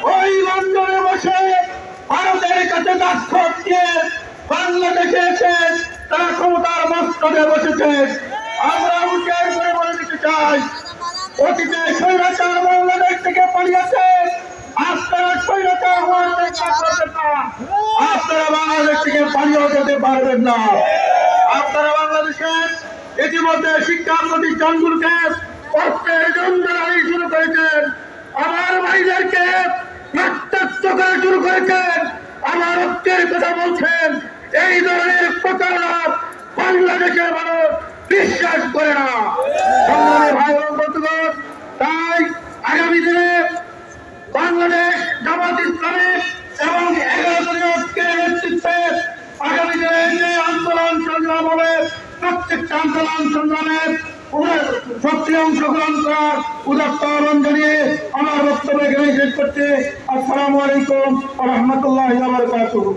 ওই লন্ডনে বসে ভারতের কাছে দাস্খত দিয়ে বাংলাদেশে এসে তারা ক্ষমতার মস্তকে বসেছে। আমরা উচ্চার করে বলে দিতে চাই, অতীতে স্বৈরাচার বাংলাদেশ থেকে পালিয়েছে, আপনারা স্বৈরাচার হওয়ার চেষ্টা করবেন না, আপনারা বাংলাদেশ থেকে পালিয়ে যেতে পারবেন না। আপনারা বাংলাদেশের ইতিমধ্যে শিক্ষা প্রতিষ্ঠানগুলোকে অর্থের জঞ্জালি শুরু করেছেন, আমার ভাইদেরকে রক্তাক্ত করা শুরু করেছেন, আমার রক্তের কথা বলছেন। এই ধরনের প্রতারণা বাংলাদেশের মানুষ বিশ্বাস করে না। সংগ্রামী ভাই ও বন্ধুগণ, তাই আগামী দিনে বাংলাদেশ জামাত ইসলামী এবং 11 দলীয় ঐক্যের নেতৃত্বে আগামী দিনে যে আন্দোলন সংগ্রাম হবে, প্রত্যেকটা আন্দোলন সংগ্রামে সক্রিয় অংশগ্রহণ করার উদাত্ত আহ্বান জানিয়ে আমার বক্তব্য এখানে শেষ করছি। আসসালামু আলাইকুম ওয়া রাহমাতুল্লাহি ওয়া বারাকাতুহু।